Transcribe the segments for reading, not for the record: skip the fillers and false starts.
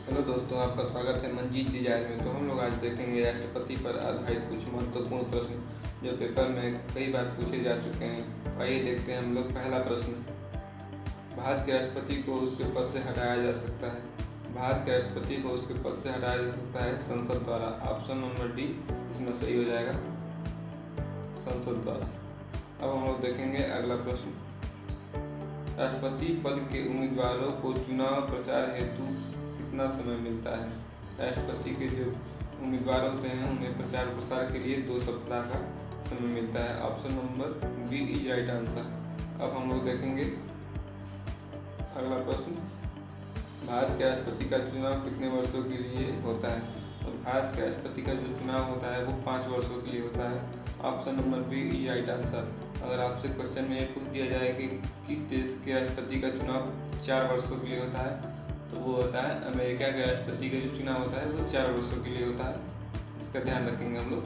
Hello दोस्तों, आपका स्वागत है मंजीत डिजायर में। तो हम लोग आज देखेंगे राष्ट्रपति पर आधारित कुछ महत्वपूर्ण प्रश्न जो पेपर में कई बार पूछे जा चुके हैं। आइए देखते हैं हम लोग। पहला प्रश्न, भारत के राष्ट्रपति को उसके पद से हटाया जा सकता है। भारत के राष्ट्रपति को उसके पद से हटाया जा सकता है संसद द्वारा। ऑप्शन नंबर डी इसमें सही हो जाएगा, संसद द्वारा। अब हम लोग देखेंगे अगला प्रश्न, राष्ट्रपति पद के उम्मीदवारों को चुनाव प्रचार हेतु कितना समय मिलता है। राष्ट्रपति के जो उम्मीदवार होते हैं उन्हें प्रचार प्रसार के लिए 2 सप्ताह का समय मिलता है। Option number B is right answer. अब हम लोग देखेंगे अगला प्रश्न, भारत के राष्ट्रपति का चुनाव कितने वर्षों के लिए होता है। तो भारत के राष्ट्रपति का जो चुनाव होता है वो 5 वर्षों के लिए होता है। Option number B is right answer. अगर आपसे क्वेश्चन में ये पूछ दिया जाए कि किस देश के राष्ट्रपति का चुनाव 4 वर्षों के लिए होता है, तो वो होता है अमेरिका के राष्ट्रपति का जो चुनाव होता है वो 4 वर्षों के लिए होता है। इसका ध्यान रखेंगे हम लोग।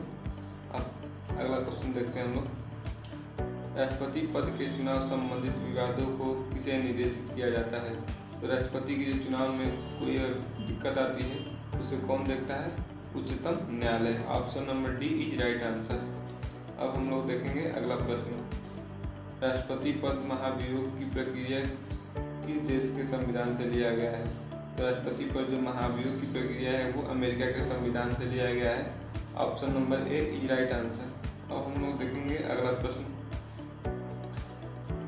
अब अगला क्वेश्चन देखते हैं हम लोग, राष्ट्रपति पद के चुनाव संबंधित विवादों को किसे निर्देशित किया जाता है। तो राष्ट्रपति के जो चुनाव में कोई दिक्कत आती है उसे कौन देखता है, उच्चतम न्यायालय। Option number D is right answer. अब हम लोग देखेंगे अगला प्रश्न, राष्ट्रपति पद महाभियोग की प्रक्रिया किस देश के संविधान से लिया गया है। तो राष्ट्रपति पर जो महाभियोग की प्रक्रिया है वो अमेरिका के संविधान से लिया गया है। Option number A is right answer. अब हम लोग देखेंगे अगला प्रश्न,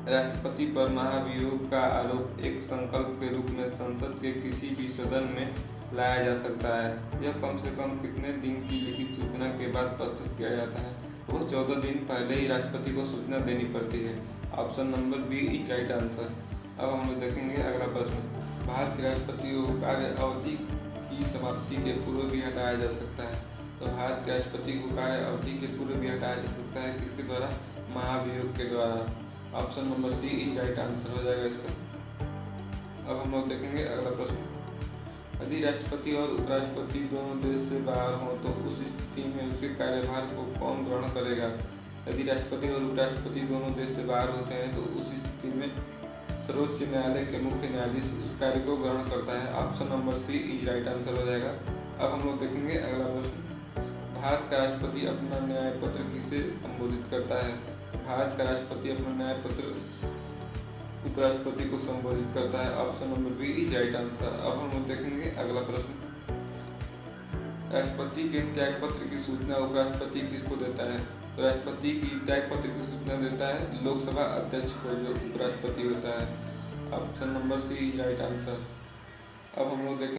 राष्ट्रपति पर महाभियोग का आरोप एक संकल्प के रूप में संसद के किसी भी सदन में लाया जा सकता है। यह कम से कम कितने दिन की लिखित सूचना के बाद प्रस्तुत किया जाता है। वो 14 दिन पहले ही राष्ट्रपति को सूचना देनी पड़ती है। Option number B is right answer. अब हम लोग देखेंगे अगला प्रश्न, भारत के राष्ट्रपति को कार्य अवधि की समाप्ति के पूर्व भी हटाया जा सकता है। तो भारत के राष्ट्रपति को कार्य अवधि के पूर्व भी हटाया जा सकता है, किसके द्वारा, महाभियोग के द्वारा। Option number C is right answer हो जाएगा इसका। अब हम लोग देखेंगे अगला प्रश्न, यदि राष्ट्रपति और उपराष्ट्रपति दोनों देश से बाहर हों तो उस स्थिति में उसके कार्यभार को कौन ग्रहण करेगा। यदि राष्ट्रपति और उपराष्ट्रपति दोनों देश से बाहर होते हैं तो उस स्थिति में सर्वोच्च न्यायालय के मुख्य न्यायाधीश उस कार्य को ग्रहण करता है। Option number C is right answer हो जाएगा। अब हम लोग देखेंगे अगला प्रश्न, भारत का राष्ट्रपति अपना न्याय पत्र किसे संबोधित करता है। भारत का राष्ट्रपति अपना न्याय पत्र उपराष्ट्रपति को संबोधित करता है। Option number B is right answer. अब हम लोग देखेंगे अगला प्रश्न, राष्ट्रपति के त्याग पत्र की सूचना उपराष्ट्रपति किसको देता है। तो राष्ट्रपति की त्याग पत्र की सूचना देता है लोकसभा अध्यक्ष को, जो उपराष्ट्रपति होता है। Option number C is right answer. अब हम लोग देखेंगे